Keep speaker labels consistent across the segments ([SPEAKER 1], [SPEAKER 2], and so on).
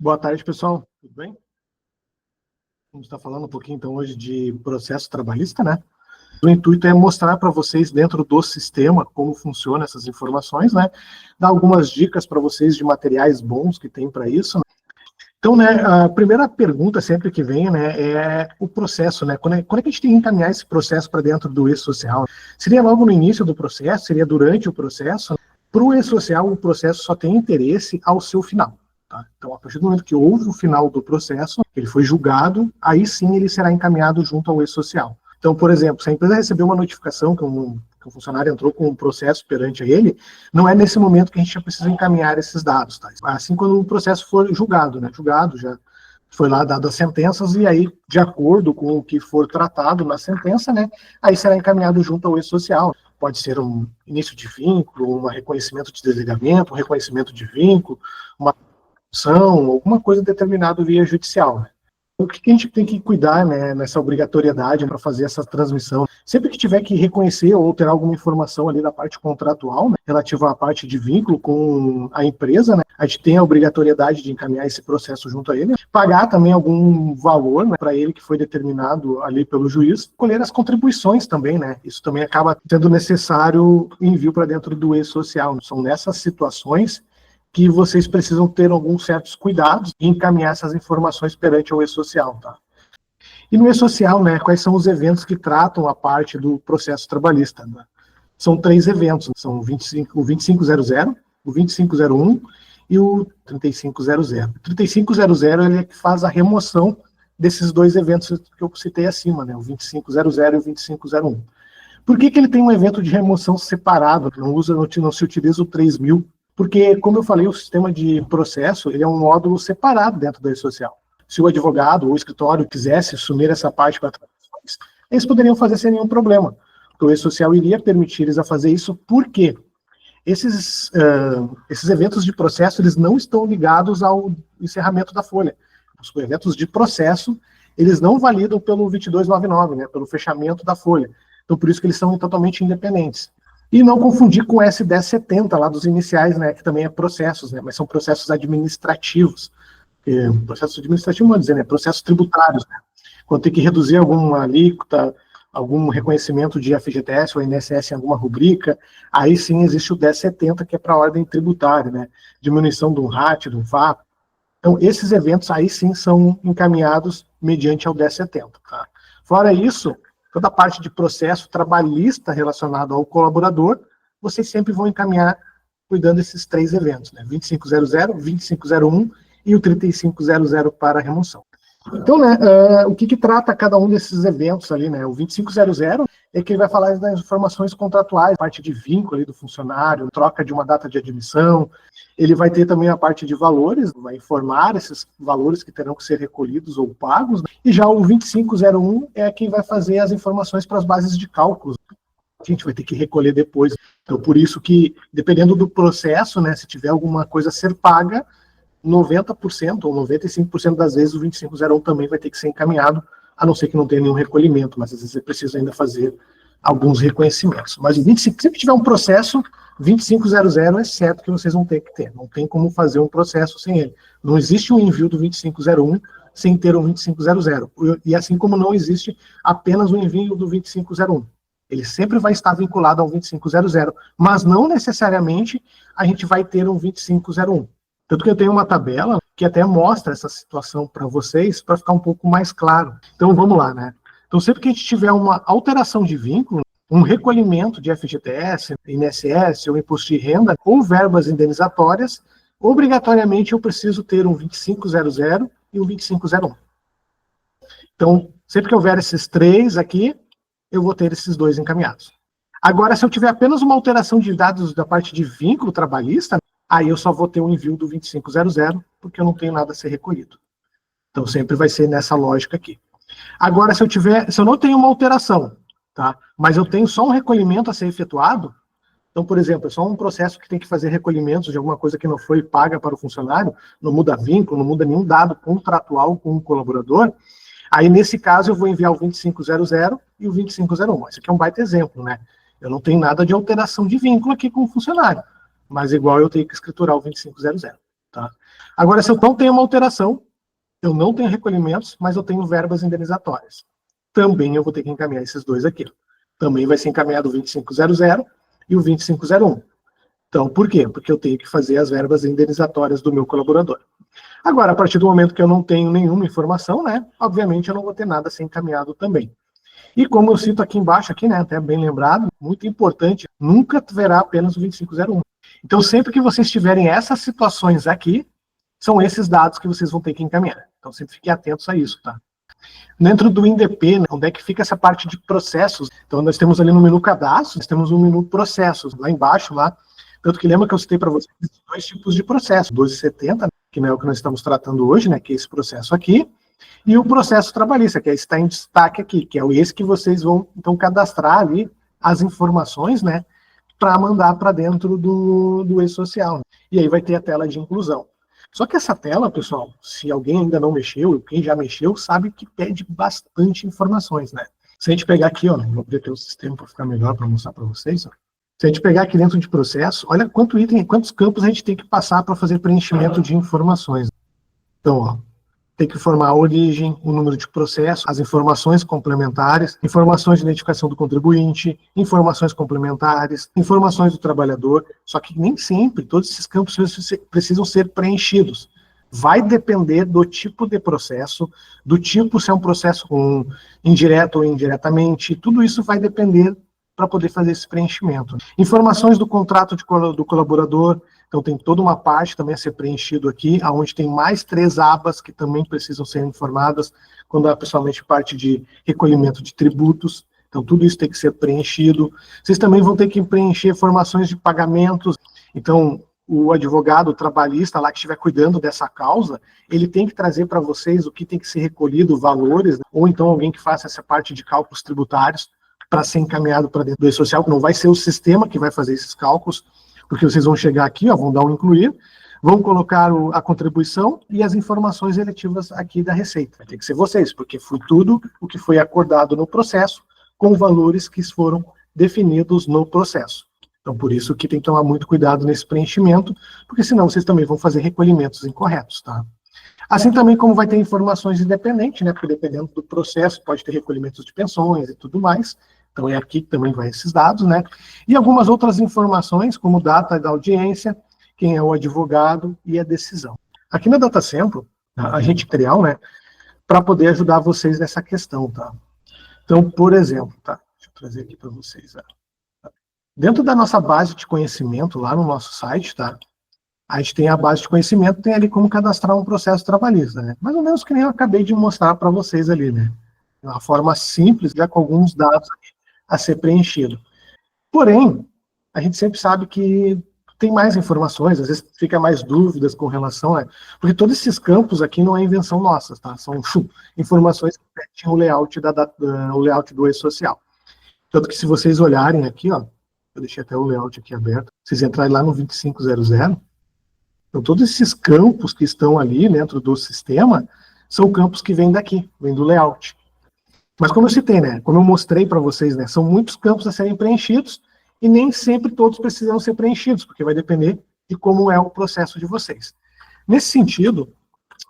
[SPEAKER 1] Boa tarde, pessoal. Tudo bem? Vamos estar falando um pouquinho, então, hoje de processo trabalhista, né? O intuito é mostrar para vocês, dentro do sistema, como funcionam essas informações, né? Dar algumas dicas para vocês de materiais bons que tem para isso, né? Então, né, a primeira pergunta sempre que vem, né, é o processo, né? Quando é que a gente tem que encaminhar esse processo para dentro do e-social? Seria logo no início do processo? Seria durante o processo? Para o e-social, o processo só tem interesse ao seu final. Tá? Então, a partir do momento que houve o final do processo, ele foi julgado, aí sim ele será encaminhado junto ao e-social. Então, por exemplo, se a empresa recebeu uma notificação que um funcionário entrou com um processo perante ele, não é nesse momento que a gente já precisa encaminhar esses dados. Tá? Assim, quando o processo for julgado, né? Julgado, já foi lá dado as sentenças, e aí, de acordo com o que for tratado na sentença, né, aí será encaminhado junto ao e-social. Pode ser um início de vínculo, um reconhecimento de desligamento, um reconhecimento de vínculo, uma ação, alguma coisa determinada via judicial. Né? O que a gente tem que cuidar, né, nessa obrigatoriedade para fazer essa transmissão? Sempre que tiver que reconhecer ou ter alguma informação ali da parte contratual, né, relativa à parte de vínculo com a empresa, né, a gente tem a obrigatoriedade de encaminhar esse processo junto a ele, pagar também algum valor, né, para ele que foi determinado ali pelo juiz, colher as contribuições também, né? Isso também acaba sendo necessário envio para dentro do e-social. São nessas situações que vocês precisam ter alguns certos cuidados e encaminhar essas informações perante o e-social, tá? E no e-social, né, quais são os eventos que tratam a parte do processo trabalhista? Né? São 3 eventos, são o 2500, o 2501 e o 3500. O 3500 ele é que faz a remoção desses 2 eventos que eu citei acima, né, o 2500 e o 2501. Por que ele tem um evento de remoção separado? Não se utiliza o 3000? Porque, como eu falei, o sistema de processo ele é um módulo separado dentro da e-social. Se o advogado ou o escritório quisesse assumir essa parte para transações, eles poderiam fazer sem nenhum problema. Porque o e-social iria permitir eles a fazer isso, porque esses eventos de processo eles não estão ligados ao encerramento da folha. Os eventos de processo, eles não validam pelo 2299, né, pelo fechamento da folha. Então, por isso que eles são totalmente independentes. E não confundir com o S1070, lá dos iniciais, né, que também é processos, né, mas são processos administrativos. Processos administrativos, vamos dizer, né, processos tributários. Né, quando tem que reduzir alguma alíquota, algum reconhecimento de FGTS ou INSS em alguma rubrica, aí sim existe o 1070, que é para a ordem tributária, né, diminuição de um RAT, de um FAP. Então, esses eventos aí sim são encaminhados mediante ao 1070. Tá? Fora isso, toda a parte de processo trabalhista relacionado ao colaborador, vocês sempre vão encaminhar cuidando desses 3 eventos, né? 2500, 2501 e o 3500 para a remoção. Então, né, o que trata cada um desses eventos ali, né? O 2500 é que ele vai falar das informações contratuais, parte de vínculo ali do funcionário, troca de uma data de admissão. Ele vai ter também a parte de valores, vai informar esses valores que terão que ser recolhidos ou pagos. Né? E já o 2501 é quem vai fazer as informações para as bases de cálculos, que a gente vai ter que recolher depois. Então, por isso que, dependendo do processo, né, se tiver alguma coisa a ser paga, 90% ou 95% das vezes o 2501 também vai ter que ser encaminhado, a não ser que não tenha nenhum recolhimento, mas às vezes você precisa ainda fazer alguns reconhecimentos. Mas o 25, sempre que tiver um processo, 2500 é certo que vocês vão ter que ter. Não tem como fazer um processo sem ele. Não existe um envio do 2501 sem ter um 2500. E assim como não existe apenas o envio do 2501. Ele sempre vai estar vinculado ao 2500, mas não necessariamente a gente vai ter um 2501. Tanto que eu tenho uma tabela que até mostra essa situação para vocês, para ficar um pouco mais claro. Então, vamos lá, né? Então, sempre que a gente tiver uma alteração de vínculo, um recolhimento de FGTS, INSS, ou imposto de renda, ou verbas indenizatórias, obrigatoriamente eu preciso ter um 2500 e um 2501. Então, sempre que houver esses 3 aqui, eu vou ter esses 2 encaminhados. Agora, se eu tiver apenas uma alteração de dados da parte de vínculo trabalhista, aí eu só vou ter o envio do 2500, porque eu não tenho nada a ser recolhido. Então, sempre vai ser nessa lógica aqui. Agora, se eu não tenho uma alteração, tá? Mas eu tenho só um recolhimento a ser efetuado, então, por exemplo, é só um processo que tem que fazer recolhimentos de alguma coisa que não foi paga para o funcionário, não muda vínculo, não muda nenhum dado contratual com o colaborador, aí, nesse caso, eu vou enviar o 2500 e o 2501. Esse aqui é um baita exemplo, né? Eu não tenho nada de alteração de vínculo aqui com o funcionário, mas igual eu tenho que escriturar o 2500. tá? Agora, se eu não tenho uma alteração, eu não tenho recolhimentos, mas eu tenho verbas indenizatórias. Também eu vou ter que encaminhar esses dois aqui. Também vai ser encaminhado o 2500 e o 2501. Então, por quê? Porque eu tenho que fazer as verbas indenizatórias do meu colaborador. Agora, a partir do momento que eu não tenho nenhuma informação, né, obviamente eu não vou ter nada a ser encaminhado também. E como eu cito aqui embaixo, aqui, né, até bem lembrado, muito importante, nunca haverá apenas o 2501. Então, sempre que vocês tiverem essas situações aqui, são esses dados que vocês vão ter que encaminhar. Então, sempre fiquem atentos a isso, tá? Dentro do INDP, né, onde é que fica essa parte de processos? Então, nós temos ali no menu cadastro, nós temos no menu processos, lá embaixo, lá. Tanto que lembra que eu citei para vocês dois tipos de processo, 1270, né, que não é o que nós estamos tratando hoje, né, que é esse processo aqui, e o processo trabalhista, que está em destaque aqui, que é esse que vocês vão, então, cadastrar ali as informações, né, para mandar para dentro do e-social. E aí vai ter a tela de inclusão. Só que essa tela, pessoal, se alguém ainda não mexeu, ou quem já mexeu, sabe que pede bastante informações, né? Se a gente pegar aqui, ó, vou abrir o sistema para ficar melhor para mostrar para vocês, ó. Se a gente pegar aqui dentro de processo, olha quantos campos a gente tem que passar para fazer preenchimento de informações. Então, ó, tem que informar a origem, o número de processo, as informações complementares, informações de identificação do contribuinte, informações complementares, informações do trabalhador, só que nem sempre todos esses campos precisam ser preenchidos. Vai depender do tipo de processo, do tipo se é um processo indireto ou indiretamente, tudo isso vai depender para poder fazer esse preenchimento. Informações do contrato do colaborador, então tem toda uma parte também a ser preenchido aqui, onde tem mais 3 abas que também precisam ser informadas, quando é pessoalmente parte de recolhimento de tributos, então tudo isso tem que ser preenchido. Vocês também vão ter que preencher informações de pagamentos, então o advogado trabalhista lá que estiver cuidando dessa causa, ele tem que trazer para vocês o que tem que ser recolhido, valores, né? Ou então alguém que faça essa parte de cálculos tributários, para ser encaminhado para dentro do e-social, não vai ser o sistema que vai fazer esses cálculos, porque vocês vão chegar aqui, ó, vão dar um incluir, vão colocar a contribuição e as informações eletivas aqui da Receita. Vai ter que ser vocês, porque foi tudo o que foi acordado no processo, com valores que foram definidos no processo. Então, por isso que tem que tomar muito cuidado nesse preenchimento, porque senão vocês também vão fazer recolhimentos incorretos, tá? Assim também como vai ter informações independentes, né, porque dependendo do processo, pode ter recolhimentos de pensões e tudo mais. Então é aqui que também vai esses dados, né? E algumas outras informações, como data da audiência, quem é o advogado e a decisão. Aqui na Data Central, a gente criar, né, para poder ajudar vocês nessa questão, tá? Então, por exemplo, tá? Deixa eu trazer aqui para vocês. Tá? Dentro da nossa base de conhecimento, lá no nosso site, tá? A gente tem a base de conhecimento, tem ali como cadastrar um processo trabalhista, né? Mais ou menos que nem eu acabei de mostrar para vocês ali, né? Uma forma simples, já com alguns dados a ser preenchido. Porém, a gente sempre sabe que tem mais informações, às vezes fica mais dúvidas com relação a... Porque todos esses campos aqui não é invenção nossa, tá? São informações que tinham o layout, o layout do e-social. Tanto que se vocês olharem aqui, ó, eu deixei até o layout aqui aberto, vocês entrarem lá no 2500, então todos esses campos que estão ali dentro do sistema são campos que vêm daqui, vêm do layout. Mas como eu citei, né, como eu mostrei para vocês, né, são muitos campos a serem preenchidos e nem sempre todos precisam ser preenchidos, porque vai depender de como é o processo de vocês. Nesse sentido,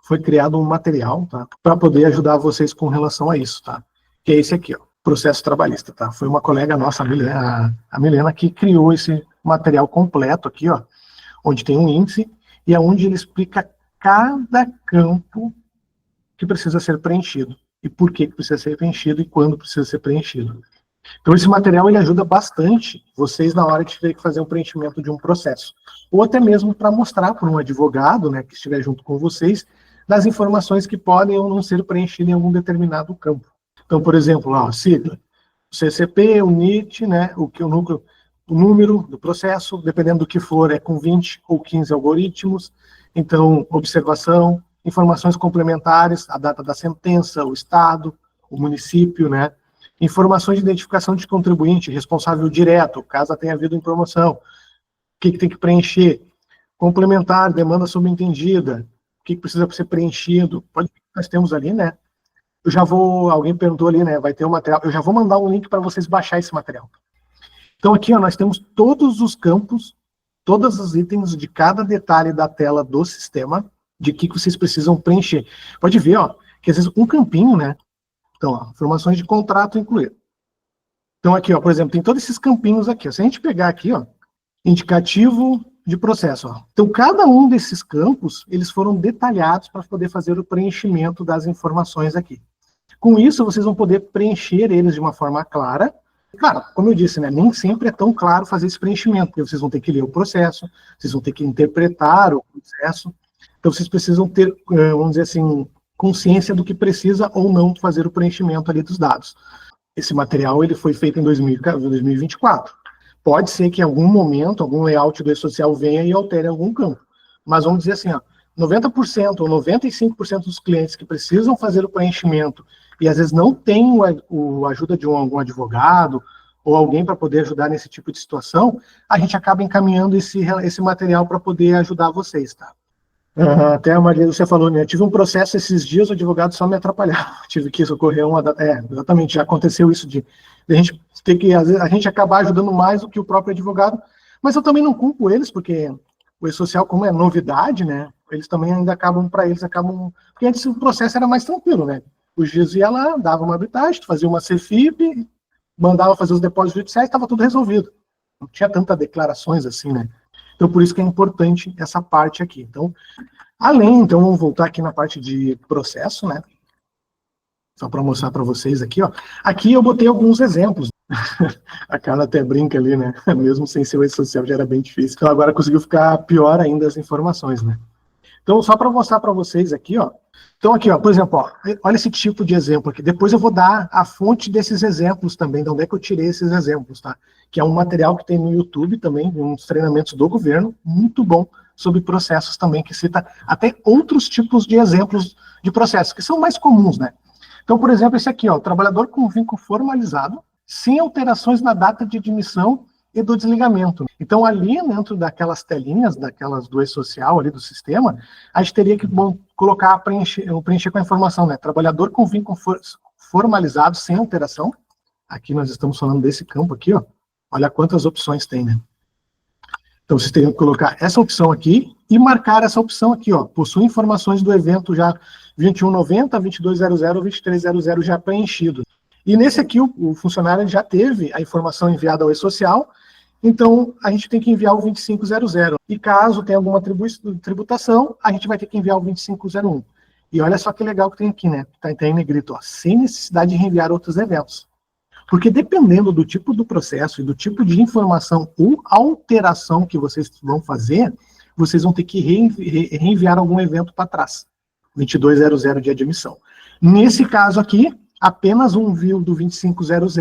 [SPEAKER 1] foi criado um material, tá, para poder ajudar vocês com relação a isso, tá, que é esse aqui, ó, processo trabalhista, tá. Foi uma colega nossa, a Milena, que criou esse material completo aqui, ó, onde tem um índice e é onde ele explica cada campo que precisa ser preenchido e por que precisa ser preenchido e quando precisa ser preenchido. Então esse material ele ajuda bastante vocês na hora de ter que fazer um preenchimento de um processo, ou até mesmo para mostrar para um advogado, né, que estiver junto com vocês, das informações que podem ou não ser preenchidas em algum determinado campo. Então, por exemplo, lá, a sigla, o CCP, o NIT, né, o número do processo, dependendo do que for, é com 20 ou 15 algoritmos. Então, observação, informações complementares, a data da sentença, o estado, o município, né? Informações de identificação de contribuinte, responsável direto, caso tenha havido em promoção. O que tem que preencher? Complementar, demanda subentendida, o que precisa ser preenchido. Nós temos ali, né? Alguém perguntou ali, né? Vai ter o material. Eu já vou mandar um link para vocês baixar esse material. Então aqui, ó, nós temos todos os campos todos os itens de cada detalhe da tela do sistema, de que vocês precisam preencher. Pode ver, ó, que às vezes um campinho, né? Então, ó, informações de contrato incluído. Então, aqui, ó, por exemplo, tem todos esses campinhos aqui. Ó. Se a gente pegar aqui, ó, indicativo de processo. Ó. Então, cada um desses campos, eles foram detalhados para poder fazer o preenchimento das informações aqui. Com isso, vocês vão poder preencher eles de uma forma clara. Claro, como eu disse, né, nem sempre é tão claro fazer esse preenchimento, porque vocês vão ter que ler o processo, vocês vão ter que interpretar o processo. Então, vocês precisam ter, vamos dizer assim, consciência do que precisa ou não fazer o preenchimento ali dos dados. Esse material ele foi feito em 2024. Pode ser que em algum momento, algum layout do e-social venha e altere algum campo. Mas vamos dizer assim, ó, 90% ou 95% dos clientes que precisam fazer o preenchimento e às vezes não tem a ajuda de algum advogado ou alguém para poder ajudar nesse tipo de situação, a gente acaba encaminhando esse material para poder ajudar vocês, tá? Até a Maria, você falou, né? Eu tive um processo esses dias, o advogado só me atrapalhava. Tive que socorrer uma. Exatamente, já aconteceu isso de a gente ter que, às vezes, a gente acabar ajudando mais do que o próprio advogado, mas eu também não culpo eles, porque o e-social, como é novidade, né? Eles também ainda acabam, porque antes o processo era mais tranquilo, né? O juiz ia lá, dava uma arbitragem, fazia uma CFIP, mandava fazer os depósitos judiciais, estava tudo resolvido. Não tinha tantas declarações assim, né? Então, por isso que é importante essa parte aqui. Então, então, vamos voltar aqui na parte de processo, né? Só para mostrar para vocês aqui, ó. Aqui eu botei alguns exemplos. A Carla até brinca ali, né? Mesmo sem ser o e-social já era bem difícil. Então, agora conseguiu ficar pior ainda as informações, né? Então, só para mostrar para vocês aqui, ó. Então, aqui, ó, por exemplo, ó, olha esse tipo de exemplo aqui. Depois eu vou dar a fonte desses exemplos também, de onde é que eu tirei esses exemplos, tá? Que é um material que tem no YouTube também, uns treinamentos do governo, muito bom, sobre processos também, que cita até outros tipos de exemplos de processos, que são mais comuns, né? Então, por exemplo, esse aqui, ó, trabalhador com vínculo formalizado, sem alterações na data de admissão e do desligamento. Então, ali dentro daquelas telinhas, daquelas do e-social ali do sistema, a gente teria que preencher com a informação, né? Trabalhador com vínculo formalizado sem alteração. Aqui nós estamos falando desse campo aqui, ó. Olha quantas opções tem, né? Então, vocês teriam que colocar essa opção aqui e marcar essa opção aqui, ó. Possui informações do evento já 2190, 2200, 2300 já preenchido. E nesse aqui, o funcionário já teve a informação enviada ao e-social, então a gente tem que enviar o 2500. E caso tenha alguma tributação, a gente vai ter que enviar o 2501. E olha só que legal que tem aqui, né? Tá em negrito, ó. Sem necessidade de reenviar outros eventos. Porque dependendo do tipo do processo e do tipo de informação ou alteração que vocês vão fazer, vocês vão ter que reenviar algum evento para trás. 2200 de admissão. Nesse caso aqui, apenas um envio do 2500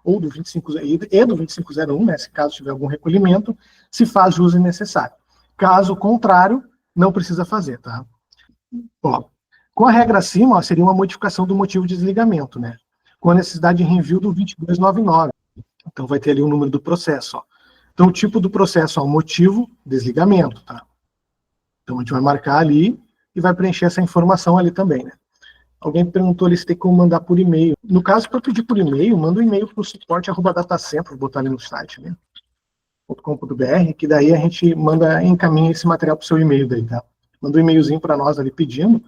[SPEAKER 1] ou do 2501, né, se caso tiver algum recolhimento, se faz jus e necessário. Caso contrário, não precisa fazer, tá? Ó, com a regra acima, ó, seria uma modificação do motivo de desligamento, né? Com a necessidade de reenvio do 2299. Então, vai ter ali o número do processo, ó. Então, o tipo do processo, ó, motivo, desligamento, tá? Então, a gente vai marcar ali e vai preencher essa informação ali também, né? Alguém perguntou ali se tem como mandar por e-mail. No caso, para pedir por e-mail, manda um e-mail para o suporte@datacentro, vou botar ali no site, né? .com.br, que daí a gente encaminha esse material para o seu e-mail daí, tá? Manda um e-mailzinho para nós ali pedindo,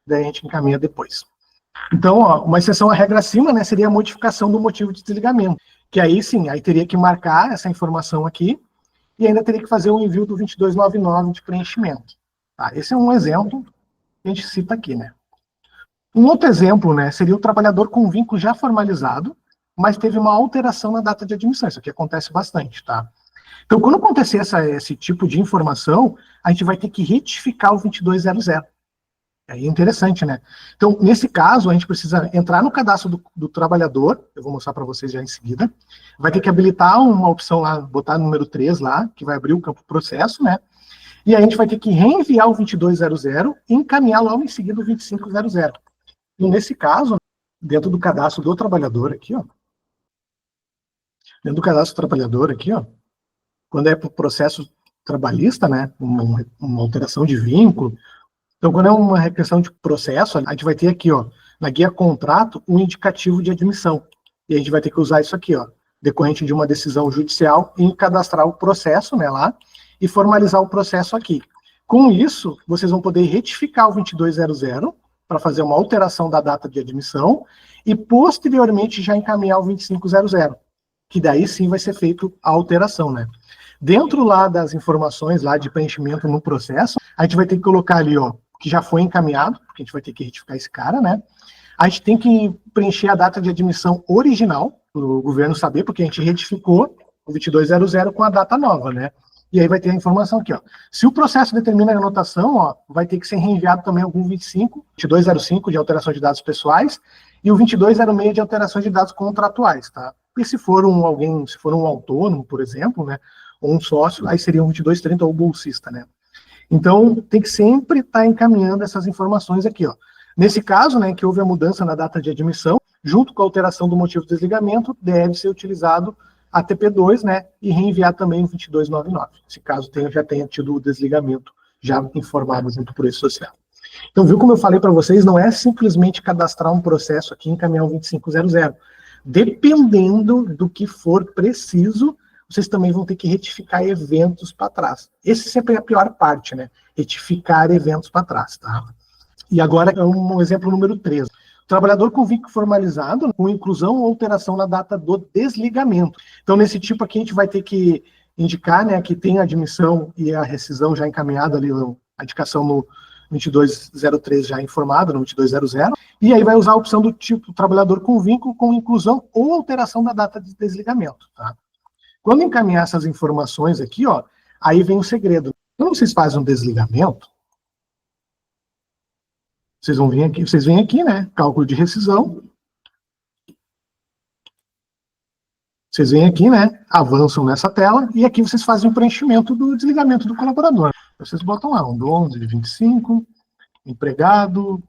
[SPEAKER 1] daí a gente encaminha depois. Então, ó, uma exceção à regra acima, né, seria a modificação do motivo de desligamento, que aí sim, aí teria que marcar essa informação aqui e ainda teria que fazer o envio do 2299 de preenchimento. Tá? Esse é um exemplo que a gente cita aqui, né? Um outro exemplo, né, seria o trabalhador com vínculo já formalizado, mas teve uma alteração na data de admissão. Isso aqui acontece bastante, tá? Então, quando acontecer esse tipo de informação, a gente vai ter que retificar o 2200. Aí é interessante, né? Então, nesse caso, a gente precisa entrar no cadastro do trabalhador, eu vou mostrar para vocês já em seguida, vai ter que habilitar uma opção lá, botar o número 3 lá, que vai abrir o campo processo, né? E aí a gente vai ter que reenviar o 2200 e encaminhar logo em seguida o 2500. E nesse caso, dentro do cadastro do trabalhador aqui, ó, dentro do cadastro do trabalhador aqui, ó, quando é para o processo trabalhista, né, uma alteração de vínculo, então quando é uma questão de processo, a gente vai ter aqui, ó, na guia contrato, um indicativo de admissão. E a gente vai ter que usar isso aqui, ó, decorrente de uma decisão judicial, e cadastrar o processo, né, lá, e formalizar o processo aqui. Com isso, vocês vão poder retificar o 2200 para fazer uma alteração da data de admissão e, posteriormente, já encaminhar o 2500, que daí sim vai ser feito a alteração, né? Dentro lá das informações lá de preenchimento no processo, a gente vai ter que colocar ali, ó, que já foi encaminhado, porque a gente vai ter que retificar esse cara, né? A gente tem que preencher a data de admissão original, para o governo saber, porque a gente retificou o 2200 com a data nova, né? E aí vai ter a informação aqui, ó. Se o processo determina a anotação, ó, vai ter que ser reenviado também algum 2205 de alteração de dados pessoais e o 2206 de alteração de dados contratuais, tá? E se for um autônomo, por exemplo, né, ou um sócio, aí seria um 2230 ou bolsista, né? Então, tem que sempre estar encaminhando essas informações aqui, ó. Nesse caso, né, que houve a mudança na data de admissão, junto com a alteração do motivo de desligamento, deve ser utilizado a TP2, né, e reenviar também o 2299, se caso já tenha tido o desligamento já informado junto por esse social. Então, viu como eu falei para vocês, não é simplesmente cadastrar um processo aqui e encaminhar um 2500. Dependendo do que for preciso, vocês também vão ter que retificar eventos para trás. Esse sempre é a pior parte, né? Retificar eventos para trás, tá? E agora é um exemplo número 3. Trabalhador com vínculo formalizado, com inclusão ou alteração na data do desligamento. Então, nesse tipo aqui, a gente vai ter que indicar, né, que tem a admissão e a rescisão já encaminhada ali, a indicação no 2203 já informada, no 2200, e aí vai usar a opção do tipo trabalhador com vínculo, com inclusão ou alteração da data de desligamento, tá? Quando encaminhar essas informações aqui, ó, aí vem o segredo. Quando vocês fazem um desligamento, vocês vêm aqui, né, cálculo de rescisão. Vocês vêm aqui, né, avançam nessa tela, e aqui vocês fazem o preenchimento do desligamento do colaborador. Vocês botam lá, um 11 de 25, empregado,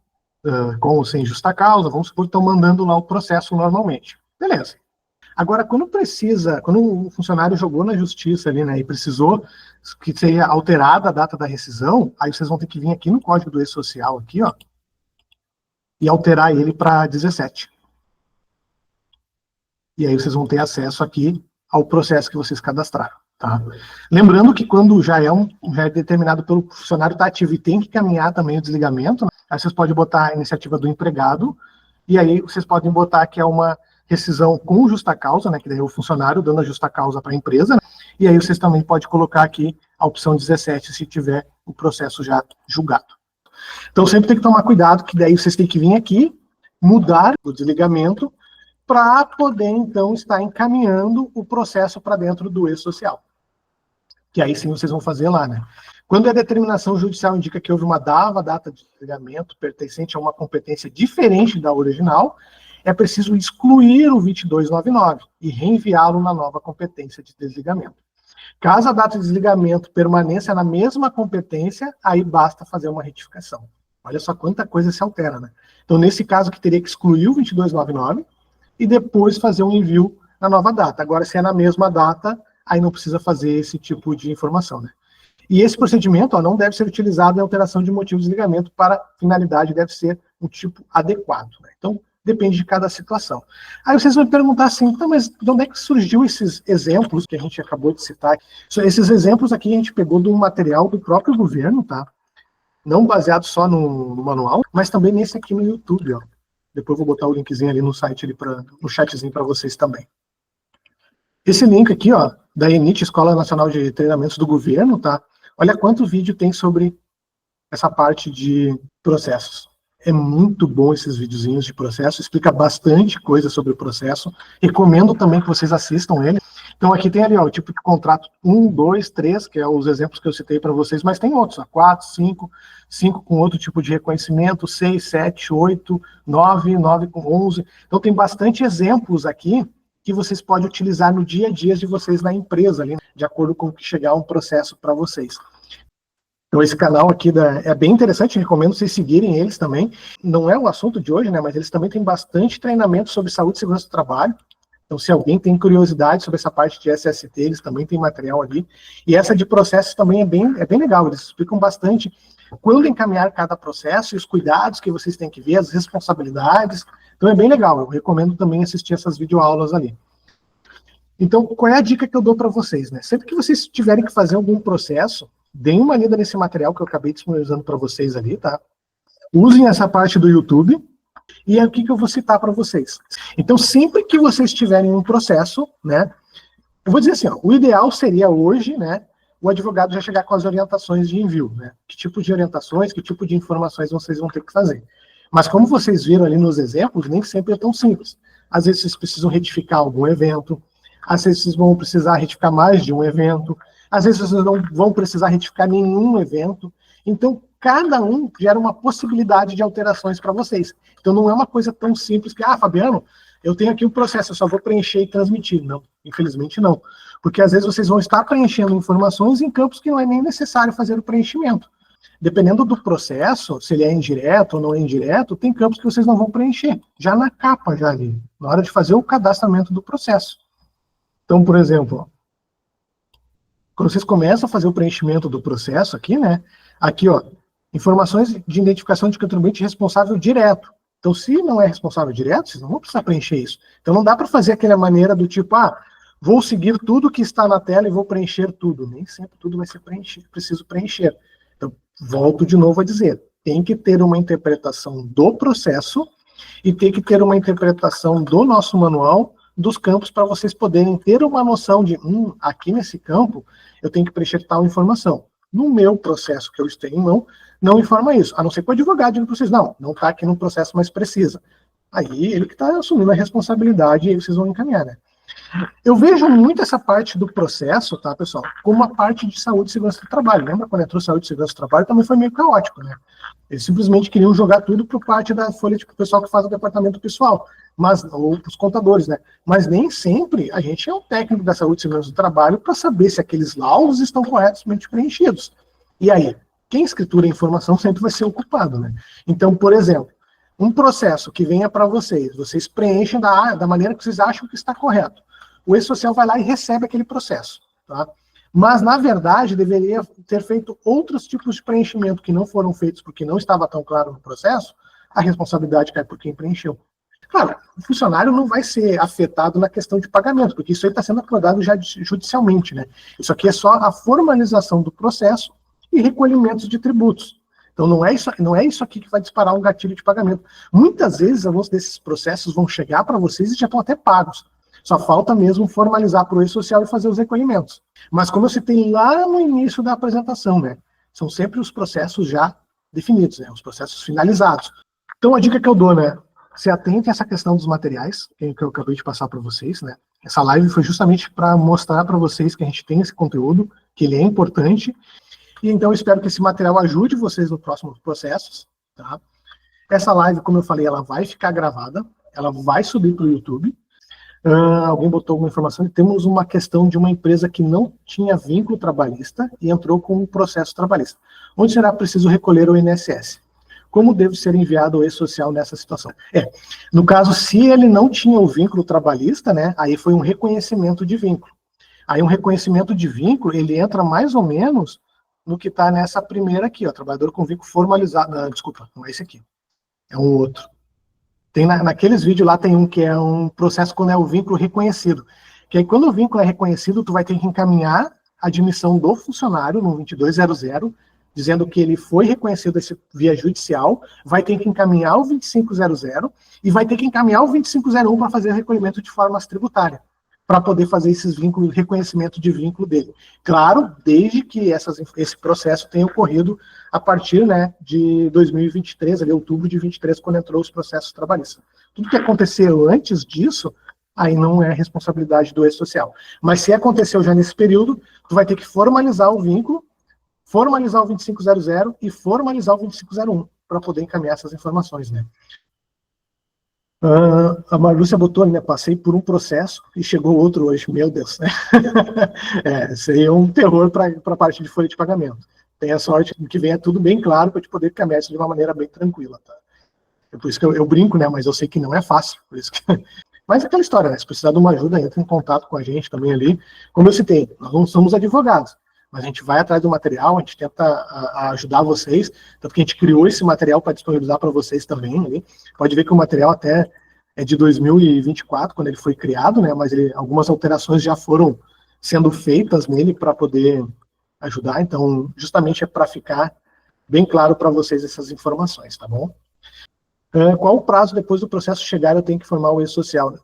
[SPEAKER 1] com ou sem justa causa, vamos supor que estão mandando lá o processo normalmente. Beleza. Agora, quando o funcionário jogou na justiça ali, né, e precisou que seja alterada a data da rescisão, aí vocês vão ter que vir aqui no código do e-social, aqui, ó, e alterar ele para 17. E aí vocês vão ter acesso aqui ao processo que vocês cadastraram, tá? Lembrando que quando já é determinado pelo funcionário tá ativo e tem que caminhar também o desligamento, né, aí vocês podem botar a iniciativa do empregado, e aí vocês podem botar que é uma rescisão com justa causa, né, que daí é o funcionário dando a justa causa para a empresa, né, e aí vocês também podem colocar aqui a opção 17 se tiver o processo já julgado. Então sempre tem que tomar cuidado, que daí vocês têm que vir aqui, mudar o desligamento, para poder então estar encaminhando o processo para dentro do e-social. Que aí sim vocês vão fazer lá, né? Quando a determinação judicial indica que houve uma data de desligamento pertencente a uma competência diferente da original, é preciso excluir o 2299 e reenviá-lo na nova competência de desligamento. Caso a data de desligamento permaneça na mesma competência, aí basta fazer uma retificação. Olha só quanta coisa se altera, né? Então, nesse caso, que teria que excluir o 2299 e depois fazer um envio na nova data. Agora, se é na mesma data, aí não precisa fazer esse tipo de informação, né? E esse procedimento, ó, não deve ser utilizado em alteração de motivo de desligamento para finalidade, deve ser um tipo adequado, né? Então, depende de cada situação. Aí vocês vão perguntar assim, então, mas de onde é que surgiu esses exemplos que a gente acabou de citar? Esses exemplos aqui a gente pegou de um material do próprio governo, tá? Não baseado só no manual, mas também nesse aqui no YouTube, ó. Depois eu vou botar o linkzinho ali no site, ali no chatzinho para vocês também. Esse link aqui, ó, da ENIT, Escola Nacional de Treinamentos do Governo, tá? Olha quanto vídeo tem sobre essa parte de processos. É muito bom esses videozinhos de processo, explica bastante coisa sobre o processo. Recomendo também que vocês assistam ele. Então aqui tem ali, ó, o tipo de contrato 1, 2, 3, que é os exemplos que eu citei para vocês, mas tem outros, ó, 4, 5 com outro tipo de reconhecimento, 6, 7, 8, 9 com 11. Então tem bastante exemplos aqui que vocês podem utilizar no dia a dia de vocês na empresa, ali, de acordo com o que chegar um processo para vocês. Então esse canal aqui é bem interessante, recomendo vocês seguirem eles também. Não é o assunto de hoje, né, mas eles também têm bastante treinamento sobre saúde e segurança do trabalho. Então se alguém tem curiosidade sobre essa parte de SST, eles também têm material ali. E essa de processos também é bem legal, eles explicam bastante quando encaminhar cada processo e os cuidados que vocês têm que ver, as responsabilidades. Então é bem legal, eu recomendo também assistir essas videoaulas ali. Então, qual é a dica que eu dou para vocês, né? Sempre que vocês tiverem que fazer algum processo, deem uma lida nesse material que eu acabei disponibilizando para vocês ali, tá? Usem essa parte do YouTube e é o que eu vou citar para vocês. Então, sempre que vocês tiverem um processo, né? Eu vou dizer assim, ó, o ideal seria hoje, né? O advogado já chegar com as orientações de envio, né? Que tipo de orientações, que tipo de informações vocês vão ter que fazer. Mas como vocês viram ali nos exemplos, nem sempre é tão simples. Às vezes vocês precisam retificar algum evento, às vezes vocês vão precisar retificar mais de um evento, às vezes vocês não vão precisar retificar nenhum evento. Então, cada um gera uma possibilidade de alterações para vocês. Então, não é uma coisa tão simples que, Fabiano, eu tenho aqui um processo, eu só vou preencher e transmitir. Não, infelizmente não. Porque às vezes vocês vão estar preenchendo informações em campos que não é nem necessário fazer o preenchimento. Dependendo do processo, se ele é indireto ou não é indireto, tem campos que vocês não vão preencher, já na capa, já ali, na hora de fazer o cadastramento do processo. Então, por exemplo, quando vocês começam a fazer o preenchimento do processo aqui, né, aqui, ó, informações de identificação de contribuinte responsável direto. Então, se não é responsável direto, vocês não vão precisar preencher isso. Então, não dá para fazer aquela maneira do tipo, vou seguir tudo que está na tela e vou preencher tudo. Nem sempre tudo vai ser preenchido, preciso preencher. Então, volto de novo a dizer, tem que ter uma interpretação do processo e tem que ter uma interpretação do nosso manual dos campos para vocês poderem ter uma noção de, aqui nesse campo eu tenho que preencher tal informação. No meu processo que eu tenho em mão, não informa isso, a não ser que o advogado diga para vocês, não está aqui no processo, mas precisa. Aí ele que está assumindo a responsabilidade e aí vocês vão encaminhar, né? Eu vejo muito essa parte do processo, tá, pessoal, como uma parte de saúde e segurança do trabalho. Lembra quando entrou saúde e segurança do trabalho? Também foi meio caótico, né? Eles simplesmente queriam jogar tudo por parte da folha de pessoal que faz o departamento pessoal, ou os contadores, né? Mas nem sempre a gente é um técnico da saúde e segurança do trabalho para saber se aqueles laudos estão corretamente preenchidos. E aí, quem escritura a informação sempre vai ser o culpado, né? Então, por exemplo, um processo que venha para vocês preenchem da maneira que vocês acham que está correto. O E-Social vai lá e recebe aquele processo, tá? Mas, na verdade, deveria ter feito outros tipos de preenchimento que não foram feitos porque não estava tão claro no processo, a responsabilidade cai por quem preencheu. Claro, o funcionário não vai ser afetado na questão de pagamento, porque isso aí está sendo acordado já judicialmente, né? Isso aqui é só a formalização do processo e recolhimentos de tributos. Então, não é isso aqui que vai disparar um gatilho de pagamento. Muitas vezes, alguns desses processos vão chegar para vocês e já estão até pagos. Só falta mesmo formalizar para o E-Social e fazer os recolhimentos. Mas como eu citei lá no início da apresentação, né? São sempre os processos já definidos, né? Os processos finalizados. Então a dica que eu dou, né? Se atente a essa questão dos materiais, que eu acabei de passar para vocês, né? Essa live foi justamente para mostrar para vocês que a gente tem esse conteúdo, que ele é importante. E então eu espero que esse material ajude vocês nos próximos processos, tá? Essa live, como eu falei, ela vai ficar gravada, ela vai subir para o YouTube. Alguém botou alguma informação, temos uma questão de uma empresa que não tinha vínculo trabalhista e entrou com um processo trabalhista. Onde será preciso recolher o INSS? Como deve ser enviado o E-Social nessa situação? No caso, se ele não tinha o vínculo trabalhista, né, aí foi um reconhecimento de vínculo. Aí um reconhecimento de vínculo, ele entra mais ou menos no que está nessa primeira aqui, ó, trabalhador com vínculo formalizado. Desculpa, não é esse aqui, é um outro. Tem naqueles vídeos lá tem um que é um processo quando é o vínculo reconhecido. Que aí quando o vínculo é reconhecido, tu vai ter que encaminhar a admissão do funcionário no 2200, dizendo que ele foi reconhecido via judicial, vai ter que encaminhar o 2500 e vai ter que encaminhar o 2501 para fazer o recolhimento de forma tributária, para poder fazer esses vínculos, reconhecimento de vínculo dele. Claro, desde que esse processo tenha ocorrido a partir, né, de 2023, ali, outubro de 23, quando entrou os processos trabalhistas. Tudo que aconteceu antes disso, aí não é responsabilidade do E-Social. Mas se aconteceu já nesse período, tu vai ter que formalizar o vínculo, formalizar o 2500 e formalizar o 2501, para poder encaminhar essas informações, né. A Marlúcia botou, né, passei por um processo e chegou outro hoje, meu Deus, né? Seria um terror para a parte de folha de pagamento. Tenha sorte que venha tudo bem claro para te poder caminhar isso de uma maneira bem tranquila, tá? É por isso que eu brinco, né, mas eu sei que não é fácil, por isso que... Mas é aquela história, né, se precisar de uma ajuda, entra em contato com a gente também ali. Como eu citei, nós não somos advogados, mas a gente vai atrás do material, a gente tenta ajudar vocês, tanto que a gente criou esse material para disponibilizar para vocês também. Ali. Pode ver que o material até é de 2024, quando ele foi criado, né? Mas algumas alterações já foram sendo feitas nele para poder ajudar. Então, justamente é para ficar bem claro para vocês essas informações, tá bom? Qual o prazo depois do processo chegar eu tenho que formar o e-social?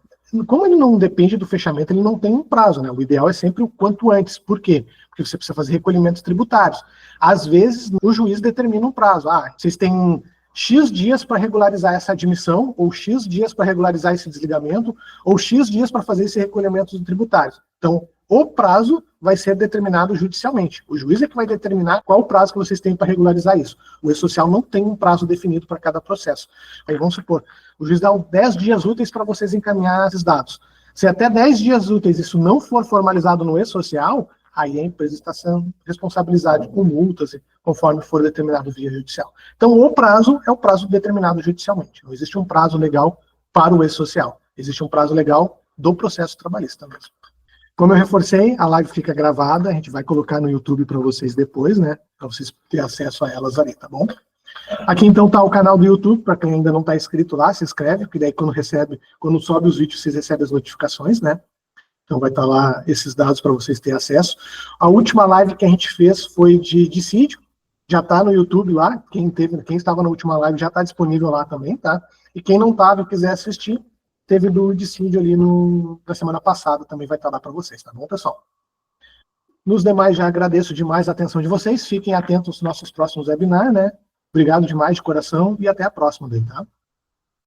[SPEAKER 1] Como ele não depende do fechamento, ele não tem um prazo, né? O ideal é sempre o quanto antes. Por quê? Porque você precisa fazer recolhimentos tributários. Às vezes, o juiz determina um prazo. Vocês têm X dias para regularizar essa admissão, ou X dias para regularizar esse desligamento, ou X dias para fazer esse recolhimento tributário. Então, o prazo vai ser determinado judicialmente. O juiz é que vai determinar qual o prazo que vocês têm para regularizar isso. O e-social não tem um prazo definido para cada processo. Aí vamos supor, o juiz dá 10 dias úteis para vocês encaminhar esses dados. Se até 10 dias úteis isso não for formalizado no e-social, aí a empresa está sendo responsabilizada com multas, conforme for determinado via judicial. Então, o prazo é o prazo determinado judicialmente. Não existe um prazo legal para o e-social. Existe um prazo legal do processo trabalhista mesmo. Como eu reforcei, a live fica gravada, a gente vai colocar no YouTube para vocês depois, né? Para vocês terem acesso a elas ali, tá bom? Aqui então tá o canal do YouTube, para quem ainda não está inscrito lá, se inscreve, porque daí quando sobe os vídeos, vocês recebem as notificações, né? Então vai estar lá esses dados para vocês terem acesso. A última live que a gente fez foi de dissídio, já está no YouTube lá, quem estava na última live já está disponível lá também, tá? E quem não estava e quiser assistir, teve do dissídio ali na semana passada, também vai estar lá para vocês, tá bom, pessoal? Nos demais, já agradeço demais a atenção de vocês, fiquem atentos aos nossos próximos webinars, né? Obrigado demais de coração e até a próxima, daí, tá?